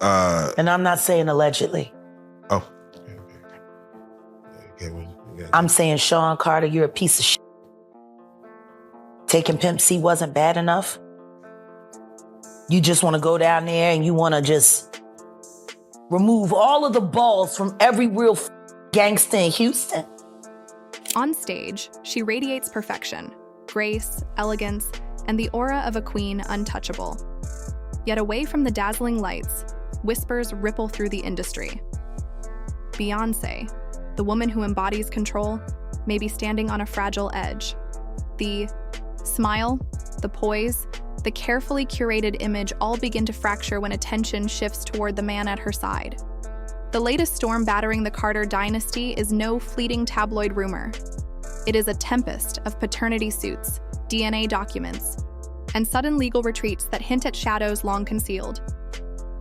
And I'm not saying allegedly. Oh. I'm saying, Sean Carter, you're a piece of shit. Taking Pimp C wasn't bad enough. You just want to go down there and you want to just remove all of the balls from every real gangster in Houston. On stage, she radiates perfection, grace, elegance, and the aura of a queen untouchable. Yet away from the dazzling lights, whispers ripple through the industry. Beyoncé, the woman who embodies control, may be standing on a fragile edge. The smile, the poise, the carefully curated image all begin to fracture when attention shifts toward the man at her side. The latest storm battering the Carter dynasty is no fleeting tabloid rumor. It is a tempest of paternity suits, DNA documents, and sudden legal retreats that hint at shadows long concealed.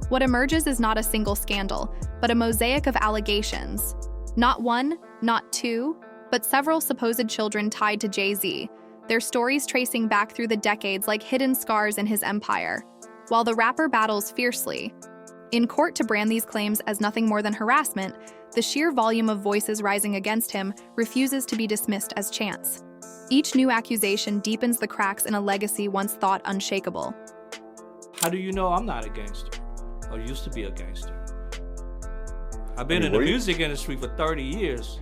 What emerges is not a single scandal, but a mosaic of allegations. Not one, not two, but several supposed children tied to Jay-Z, their stories tracing back through the decades like hidden scars in his empire. While the rapper battles fiercely in court to brand these claims as nothing more than harassment, the sheer volume of voices rising against him refuses to be dismissed as chance. Each new accusation deepens the cracks in a legacy once thought unshakable. How do you know I'm not a gangster? Or used to be a gangster? I've been in the music industry for 30 years.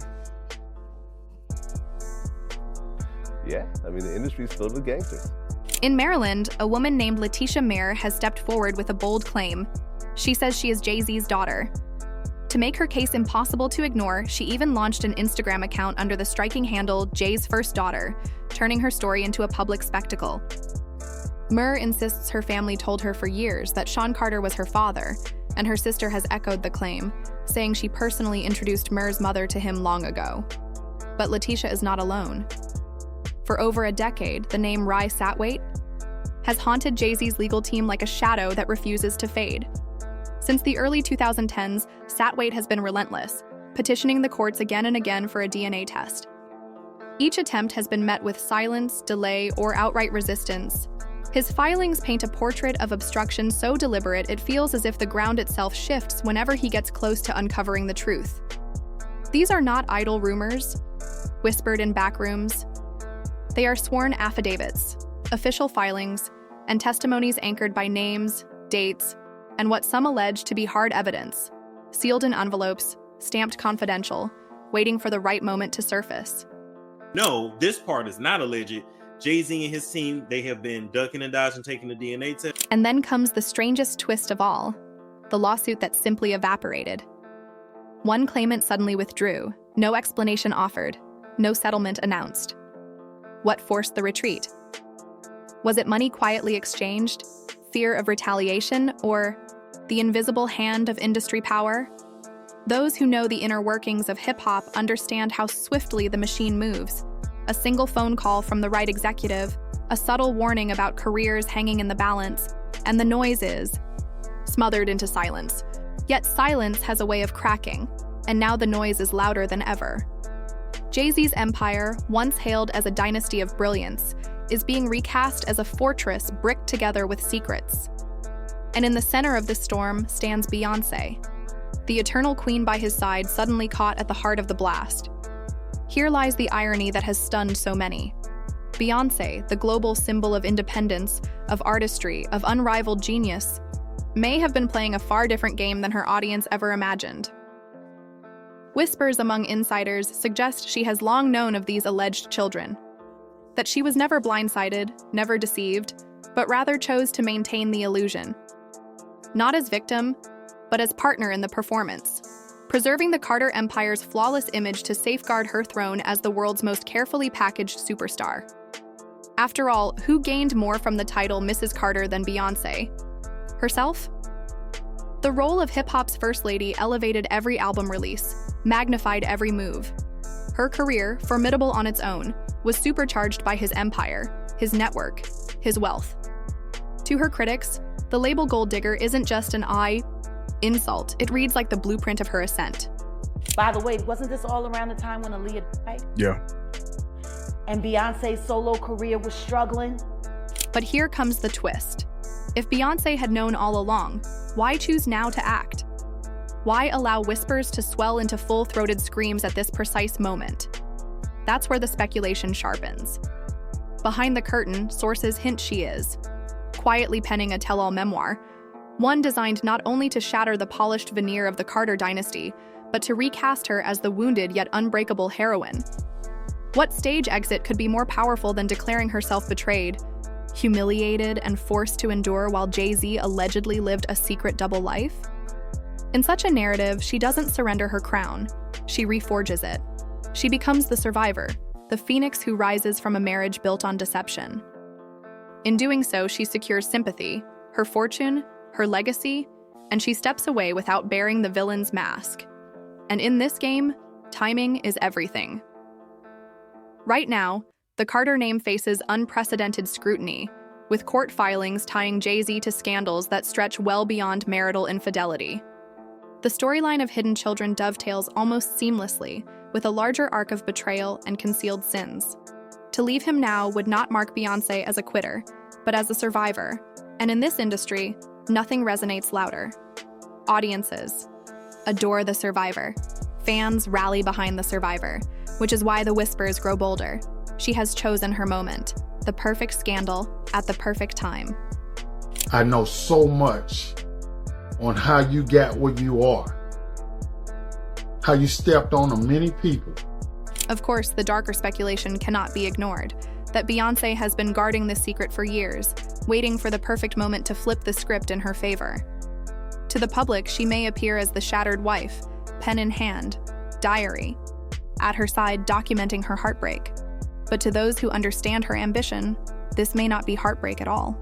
Yeah, I mean, the industry is filled with gangsters. In Maryland, a woman named Letitia Mayer has stepped forward with a bold claim. She says she is Jay-Z's daughter. To make her case impossible to ignore, she even launched an Instagram account under the striking handle Jay's First Daughter, turning her story into a public spectacle. Murr insists her family told her for years that Sean Carter was her father, and her sister has echoed the claim, saying she personally introduced Murr's mother to him long ago. But Letitia is not alone. For over a decade, the name Rye Satwaite has haunted Jay-Z's legal team like a shadow that refuses to fade. Since the early 2010s, Satwaite has been relentless, petitioning the courts again and again for a DNA test. Each attempt has been met with silence, delay, or outright resistance. His filings paint a portrait of obstruction so deliberate it feels as if the ground itself shifts whenever he gets close to uncovering the truth. These are not idle rumors, whispered in back rooms. They are sworn affidavits, official filings, and testimonies anchored by names, dates, and what some allege to be hard evidence, sealed in envelopes, stamped confidential, waiting for the right moment to surface. No, this part is not alleged. Jay-Z and his team, they have been ducking and dodging taking the DNA test. And then comes the strangest twist of all, the lawsuit that simply evaporated. One claimant suddenly withdrew, no explanation offered, no settlement announced. What forced the retreat? Was it money quietly exchanged, fear of retaliation, or the invisible hand of industry power? Those who know the inner workings of hip-hop understand how swiftly the machine moves. A single phone call from the right executive, a subtle warning about careers hanging in the balance, and the noise is smothered into silence. Yet silence has a way of cracking, and now the noise is louder than ever. Jay-Z's empire, once hailed as a dynasty of brilliance, is being recast as a fortress bricked together with secrets. And in the center of this storm stands Beyoncé, the eternal queen by his side suddenly caught at the heart of the blast. Here lies the irony that has stunned so many. Beyoncé, the global symbol of independence, of artistry, of unrivaled genius, may have been playing a far different game than her audience ever imagined. Whispers among insiders suggest she has long known of these alleged children, that she was never blindsided, never deceived, but rather chose to maintain the illusion. Not as victim, but as partner in the performance, preserving the Carter Empire's flawless image to safeguard her throne as the world's most carefully packaged superstar. After all, who gained more from the title Mrs. Carter than Beyoncé? Herself? The role of hip-hop's first lady elevated every album release, magnified every move. Her career, formidable on its own, was supercharged by his empire, his network, his wealth. To her critics, the label gold digger isn't just an insult. It reads like the blueprint of her ascent. By the way, wasn't this all around the time when Aaliyah died? Yeah. And Beyonce's solo career was struggling? But here comes the twist. If Beyoncé had known all along, why choose now to act? Why allow whispers to swell into full-throated screams at this precise moment? That's where the speculation sharpens. Behind the curtain, sources hint she is quietly penning a tell-all memoir, one designed not only to shatter the polished veneer of the Carter dynasty, but to recast her as the wounded yet unbreakable heroine. What stage exit could be more powerful than declaring herself betrayed, humiliated, and forced to endure while Jay-Z allegedly lived a secret double life? In such a narrative, she doesn't surrender her crown. She reforges it. She becomes the survivor, the phoenix who rises from a marriage built on deception. In doing so, she secures sympathy, her fortune, her legacy, and she steps away without bearing the villain's mask. And in this game, timing is everything. Right now, the Carter name faces unprecedented scrutiny, with court filings tying Jay-Z to scandals that stretch well beyond marital infidelity. The storyline of hidden children dovetails almost seamlessly with a larger arc of betrayal and concealed sins. To leave him now would not mark Beyoncé as a quitter, but as a survivor. And in this industry, nothing resonates louder. Audiences adore the survivor. Fans rally behind the survivor, which is why the whispers grow bolder. She has chosen her moment, the perfect scandal at the perfect time. I know so much on how you got where you are, how you stepped on many people. Of course, the darker speculation cannot be ignored, that Beyoncé has been guarding this secret for years, waiting for the perfect moment to flip the script in her favor. To the public, she may appear as the shattered wife, pen in hand, diary, at her side documenting her heartbreak. But to those who understand her ambition, this may not be heartbreak at all.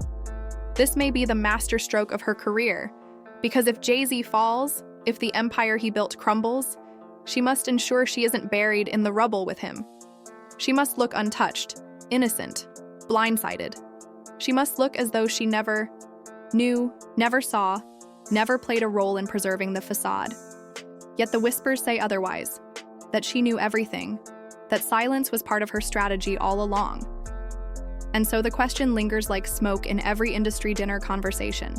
This may be the masterstroke of her career, because if Jay-Z falls, if the empire he built crumbles, she must ensure she isn't buried in the rubble with him. She must look untouched, innocent, blindsided. She must look as though she never knew, never saw, never played a role in preserving the facade. Yet the whispers say otherwise, that she knew everything, that silence was part of her strategy all along. And so the question lingers like smoke in every industry dinner conversation.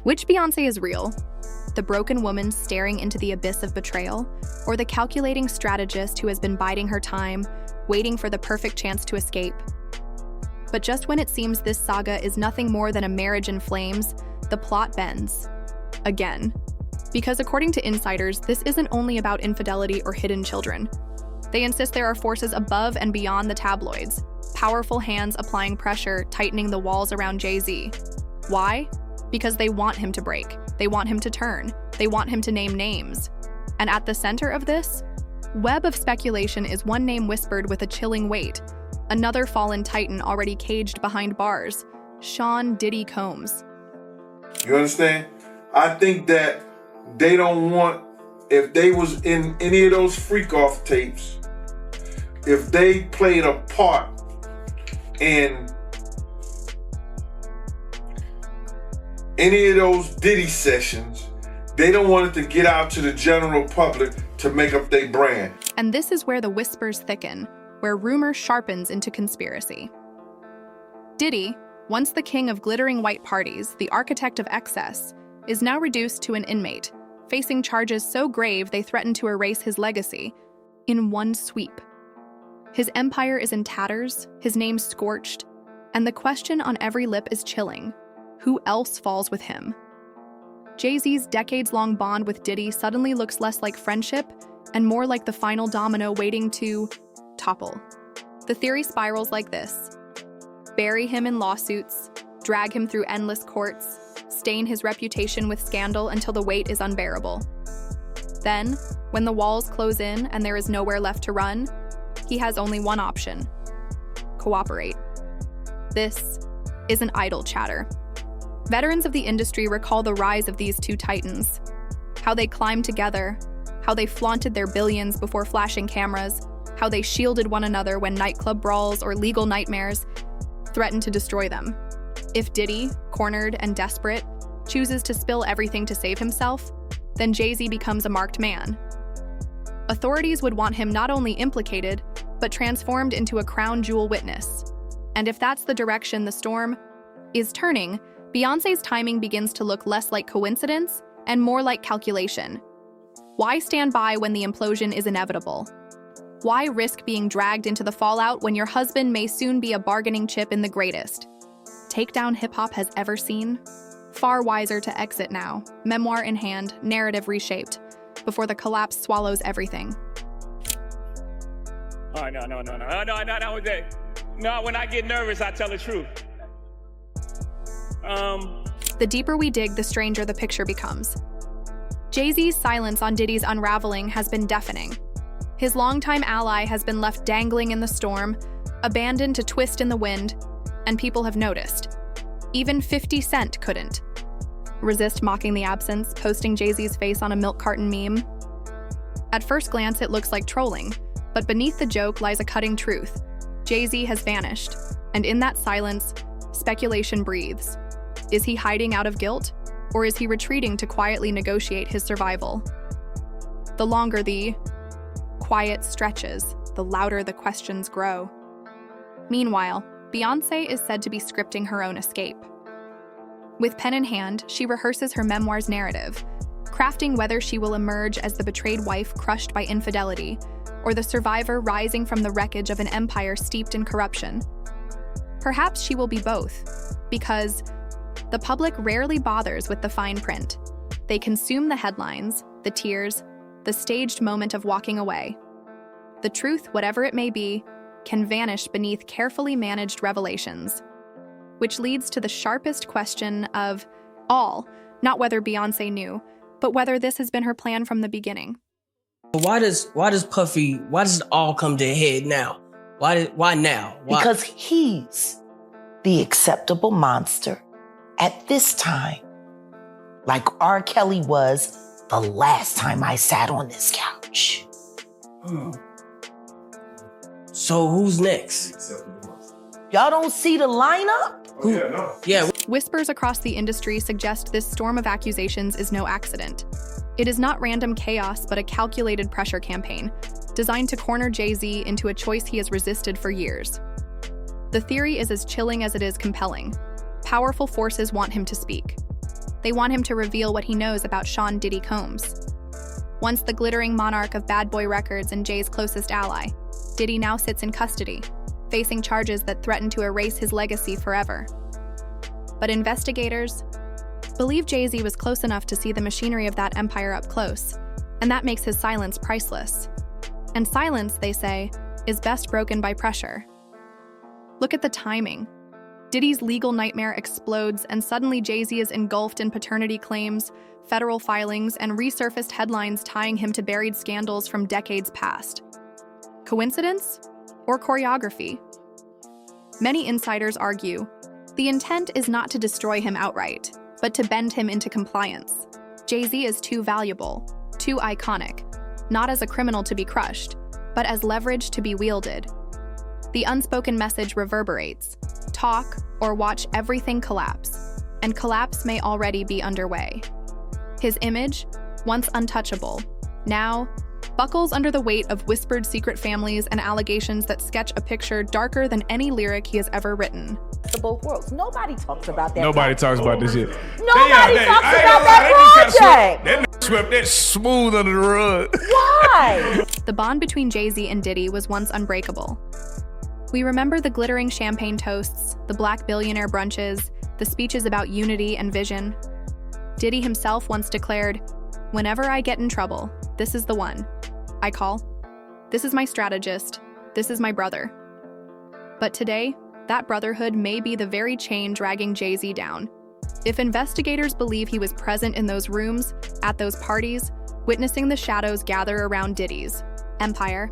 Which Beyoncé is real? The broken woman staring into the abyss of betrayal, or the calculating strategist who has been biding her time, waiting for the perfect chance to escape? But just when it seems this saga is nothing more than a marriage in flames, the plot bends. Again. Because according to insiders, this isn't only about infidelity or hidden children. They insist there are forces above and beyond the tabloids, powerful hands applying pressure, tightening the walls around Jay-Z. Why? Because they want him to break. They want him to turn. They want him to name names. And at the center of this web of speculation is one name whispered with a chilling weight. Another fallen titan already caged behind bars. Sean Diddy Combs. You understand? I think that they don't want, if they was in any of those freak-off tapes, if they played a part in any of those Diddy sessions, they don't want it to get out to the general public to make up their brand. And this is where the whispers thicken, where rumor sharpens into conspiracy. Diddy, once the king of glittering white parties, the architect of excess, is now reduced to an inmate, facing charges so grave they threaten to erase his legacy in one sweep. His empire is in tatters, his name scorched, and the question on every lip is chilling. Who else falls with him? Jay-Z's decades-long bond with Diddy suddenly looks less like friendship and more like the final domino waiting to topple. The theory spirals like this. Bury him in lawsuits, drag him through endless courts, stain his reputation with scandal until the weight is unbearable. Then, when the walls close in and there is nowhere left to run, he has only one option: cooperate. This isn't idle chatter. Veterans of the industry recall the rise of these two titans, how they climbed together, how they flaunted their billions before flashing cameras, how they shielded one another when nightclub brawls or legal nightmares threatened to destroy them. If Diddy, cornered and desperate, chooses to spill everything to save himself, then Jay-Z becomes a marked man. Authorities would want him not only implicated, but transformed into a crown jewel witness. And if that's the direction the storm is turning, Beyoncé's timing begins to look less like coincidence and more like calculation. Why stand by when the implosion is inevitable? Why risk being dragged into the fallout when your husband may soon be a bargaining chip in the greatest takedown hip-hop has ever seen? Far wiser to exit now, memoir in hand, narrative reshaped, before the collapse swallows everything. Oh, no. No, when I get nervous, I tell the truth. The deeper we dig, the stranger the picture becomes. Jay-Z's silence on Diddy's unraveling has been deafening. His longtime ally has been left dangling in the storm, abandoned to twist in the wind, and people have noticed. Even 50 Cent couldn't resist mocking the absence, posting Jay-Z's face on a milk carton meme. At first glance, it looks like trolling, but beneath the joke lies a cutting truth. Jay-Z has vanished, and in that silence, speculation breathes. Is he hiding out of guilt, or is he retreating to quietly negotiate his survival? The longer the quiet stretches, the louder the questions grow. Meanwhile, Beyoncé is said to be scripting her own escape. With pen in hand, she rehearses her memoir's narrative, crafting whether she will emerge as the betrayed wife crushed by infidelity, or the survivor rising from the wreckage of an empire steeped in corruption. Perhaps she will be both, because the public rarely bothers with the fine print. They consume the headlines, the tears, the staged moment of walking away. The truth, whatever it may be, can vanish beneath carefully managed revelations. Which leads to the sharpest question of all, not whether Beyoncé knew, but whether this has been her plan from the beginning. Why does it all come to a head now? Why now? Why? Because he's the acceptable monster at this time, like R. Kelly was the last time I sat on this couch. So who's next? Y'all don't see the lineup? Yeah. Whispers across the industry suggest this storm of accusations is no accident. It is not random chaos, but a calculated pressure campaign, designed to corner Jay-Z into a choice he has resisted for years. The theory is as chilling as it is compelling. Powerful forces want him to speak. They want him to reveal what he knows about Sean Diddy Combs. Once the glittering monarch of Bad Boy Records and Jay's closest ally, Diddy now sits in custody, facing charges that threaten to erase his legacy forever. But investigators believe Jay-Z was close enough to see the machinery of that empire up close, and that makes his silence priceless. And silence, they say, is best broken by pressure. Look at the timing. Diddy's legal nightmare explodes, and suddenly Jay-Z is engulfed in paternity claims, federal filings, and resurfaced headlines tying him to buried scandals from decades past. Coincidence? Or choreography? Many insiders argue the intent is not to destroy him outright, but to bend him into compliance. Jay-Z is too valuable, too iconic, not as a criminal to be crushed, but as leverage to be wielded. The unspoken message reverberates: talk or watch everything collapse, and collapse may already be underway. His image, once untouchable, now buckles under the weight of whispered secret families and allegations that sketch a picture darker than any lyric he has ever written. To both worlds. Nobody talks about that. Nobody talks about this shit. Nobody talks about that project. That swept that smooth under the rug. Why? The bond between Jay-Z and Diddy was once unbreakable. We remember the glittering champagne toasts, the black billionaire brunches, the speeches about unity and vision. Diddy himself once declared, "Whenever I get in trouble, this is the one I call. This is my strategist. This is my brother." But today, that brotherhood may be the very chain dragging Jay-Z down. If investigators believe he was present in those rooms, at those parties, witnessing the shadows gather around Diddy's empire,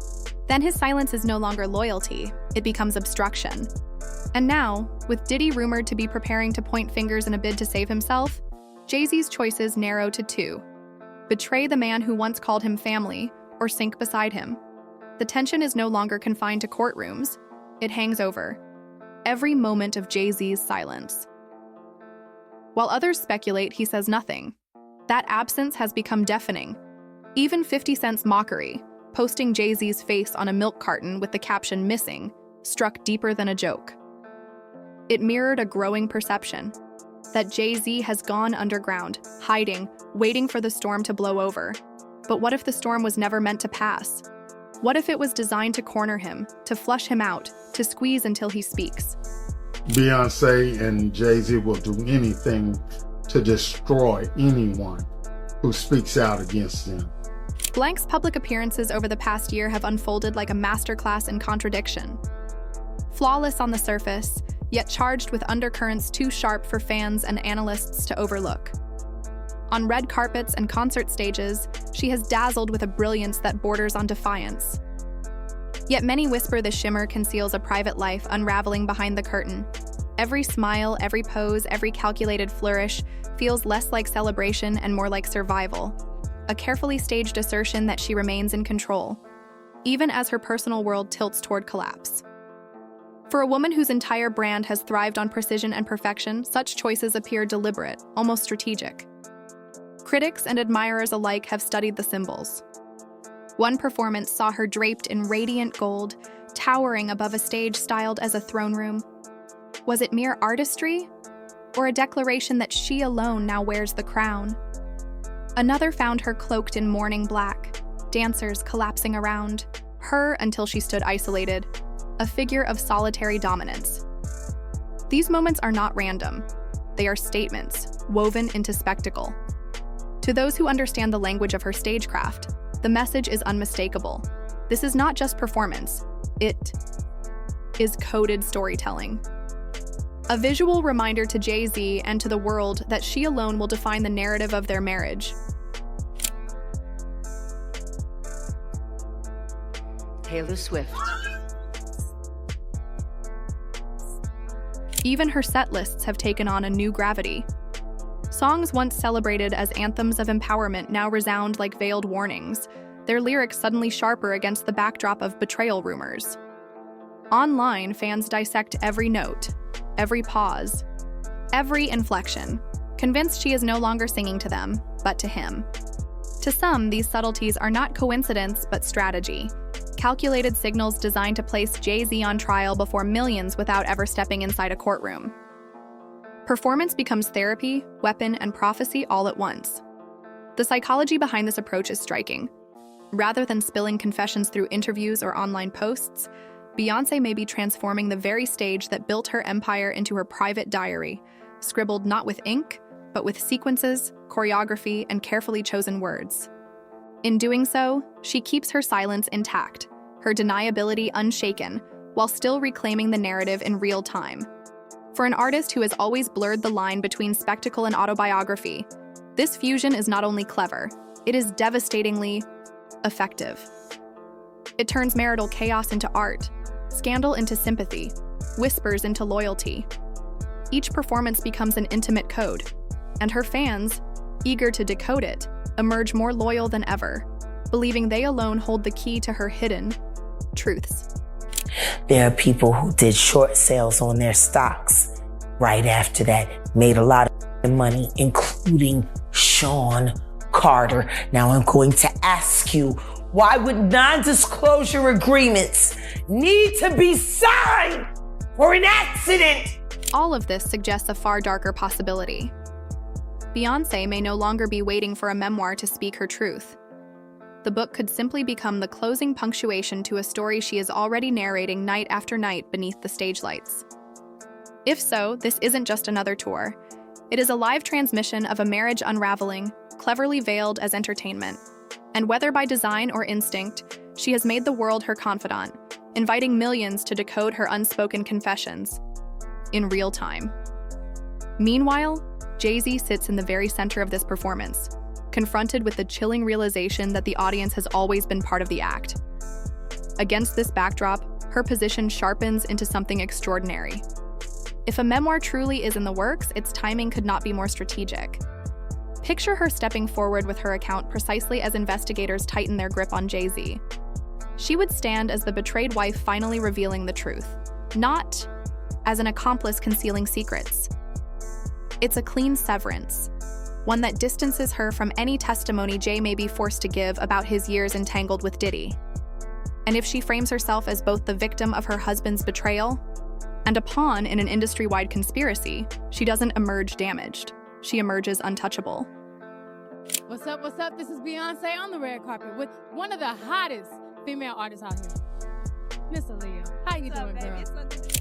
then his silence is no longer loyalty, it becomes obstruction. And now, with Diddy rumored to be preparing to point fingers in a bid to save himself, Jay-Z's choices narrow to two: betray the man who once called him family, or sink beside him. The tension is no longer confined to courtrooms. It hangs over every moment of Jay-Z's silence. While others speculate he says nothing, that absence has become deafening. Even 50 Cent's mockery, posting Jay-Z's face on a milk carton with the caption "missing," struck deeper than a joke. It mirrored a growing perception. that Jay-Z has gone underground, hiding, waiting for the storm to blow over. But what if the storm was never meant to pass? What if it was designed to corner him, to flush him out, to squeeze until he speaks? Beyoncé and Jay-Z will do anything to destroy anyone who speaks out against them. Blank's public appearances over the past year have unfolded like a masterclass in contradiction. Flawless on the surface, yet charged with undercurrents too sharp for fans and analysts to overlook. On red carpets and concert stages, she has dazzled with a brilliance that borders on defiance. Yet many whisper the shimmer conceals a private life unraveling behind the curtain. Every smile, every pose, every calculated flourish feels less like celebration and more like survival. A carefully staged assertion that she remains in control, even as her personal world tilts toward collapse. For a woman whose entire brand has thrived on precision and perfection, such choices appear deliberate, almost strategic. Critics and admirers alike have studied the symbols. One performance saw her draped in radiant gold, towering above a stage styled as a throne room. Was it mere artistry, or a declaration that she alone now wears the crown? Another found her cloaked in mourning black, dancers collapsing around her until she stood isolated, a figure of solitary dominance. These moments are not random. They are statements, woven into spectacle. To those who understand the language of her stagecraft, the message is unmistakable. This is not just performance, it is coded storytelling. A visual reminder to Jay-Z and to the world that she alone will define the narrative of their marriage. Taylor Swift. Even her set lists have taken on a new gravity. Songs once celebrated as anthems of empowerment now resound like veiled warnings, their lyrics suddenly sharper against the backdrop of betrayal rumors. Online, fans dissect every note, every pause, every inflection, convinced she is no longer singing to them, but to him. To some, these subtleties are not coincidence, but strategy. Calculated signals designed to place Jay-Z on trial before millions without ever stepping inside a courtroom. Performance becomes therapy, weapon, and prophecy all at once. The psychology behind this approach is striking. Rather than spilling confessions through interviews or online posts, Beyoncé may be transforming the very stage that built her empire into her private diary, scribbled not with ink, but with sequences, choreography, and carefully chosen words. In doing so, she keeps her silence intact, her deniability unshaken, while still reclaiming the narrative in real time. For an artist who has always blurred the line between spectacle and autobiography, this fusion is not only clever, it is devastatingly effective. It turns marital chaos into art, scandal into sympathy, whispers into loyalty. Each performance becomes an intimate code, and her fans, eager to decode it, emerge more loyal than ever, believing they alone hold the key to her hidden truths. There are people who did short sales on their stocks right after that, made a lot of money, including Sean Carter. Now I'm going to ask you, why would non-disclosure agreements need to be signed for an accident? All of this suggests a far darker possibility. Beyoncé may no longer be waiting for a memoir to speak her truth. The book could simply become the closing punctuation to a story she is already narrating night after night beneath the stage lights. If so, this isn't just another tour. It is a live transmission of a marriage unraveling, cleverly veiled as entertainment. And whether by design or instinct, she has made the world her confidant, inviting millions to decode her unspoken confessions in real time. Meanwhile, Jay-Z sits in the very center of this performance, confronted with the chilling realization that the audience has always been part of the act. Against this backdrop, her position sharpens into something extraordinary. If a memoir truly is in the works, its timing could not be more strategic. Picture her stepping forward with her account precisely as investigators tighten their grip on Jay-Z. She would stand as the betrayed wife finally revealing the truth, not as an accomplice concealing secrets. It's a clean severance, one that distances her from any testimony Jay may be forced to give about his years entangled with Diddy. And if she frames herself as both the victim of her husband's betrayal And a pawn in an industry-wide conspiracy, she doesn't emerge damaged. She emerges untouchable. What's up, what's up? This is Beyoncé on the red carpet with one of the hottest female artists out here. Miss Aaliyah, how you doing, girl?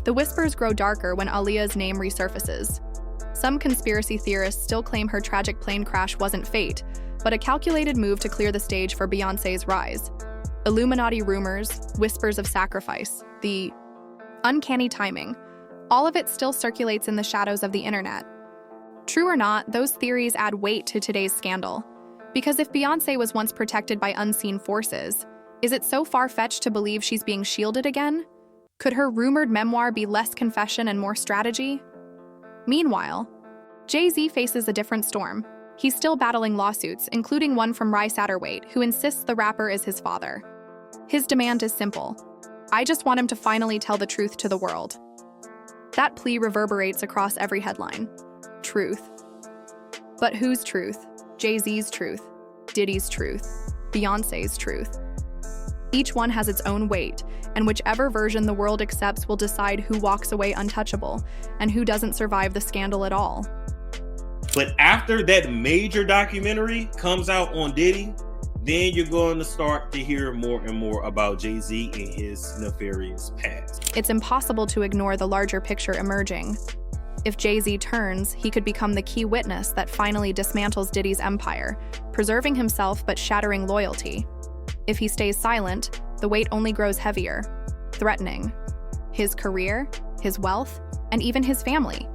The whispers grow darker when Aaliyah's name resurfaces. Some conspiracy theorists still claim her tragic plane crash wasn't fate, but a calculated move to clear the stage for Beyoncé's rise. Illuminati rumors, whispers of sacrifice, the uncanny timing, all of it still circulates in the shadows of the internet. True or not, those theories add weight to today's scandal. Because if Beyoncé was once protected by unseen forces, is it so far-fetched to believe she's being shielded again? Could her rumored memoir be less confession and more strategy? Meanwhile, Jay-Z faces a different storm. He's still battling lawsuits, including one from Rye Satterwhite, who insists the rapper is his father. His demand is simple. I just want him to finally tell the truth to the world. That plea reverberates across every headline. Truth. But whose truth? Jay-Z's truth, Diddy's truth, Beyoncé's truth. Each one has its own weight, and whichever version the world accepts will decide who walks away untouchable and who doesn't survive the scandal at all. But after that major documentary comes out on Diddy, then you're going to start to hear more and more about Jay-Z and his nefarious past. It's impossible to ignore the larger picture emerging. If Jay-Z turns, he could become the key witness that finally dismantles Diddy's empire, preserving himself but shattering loyalty. If he stays silent, the weight only grows heavier, threatening his career, his wealth, and even his family.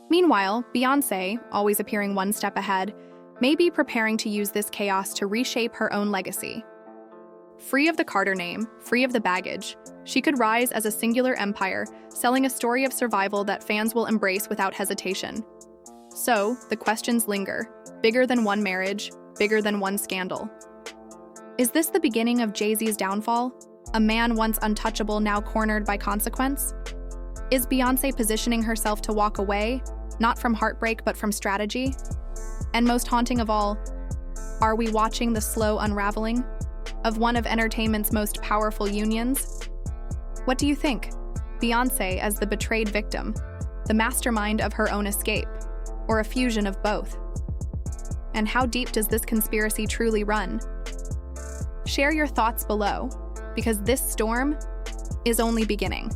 Meanwhile, Beyoncé, always appearing one step ahead, may be preparing to use this chaos to reshape her own legacy. Free of the Carter name, free of the baggage, she could rise as a singular empire, selling a story of survival that fans will embrace without hesitation. So, the questions linger, bigger than one marriage, bigger than one scandal. Is this the beginning of Jay-Z's downfall? A man once untouchable now cornered by consequence? Is Beyoncé positioning herself to walk away, not from heartbreak but from strategy? And most haunting of all, are we watching the slow unraveling of one of entertainment's most powerful unions? What do you think? Beyoncé as the betrayed victim, the mastermind of her own escape, or a fusion of both? And how deep does this conspiracy truly run? Share your thoughts below, because this storm is only beginning.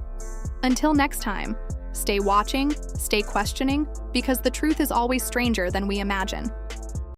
Until next time, stay watching, stay questioning, because the truth is always stranger than we imagine.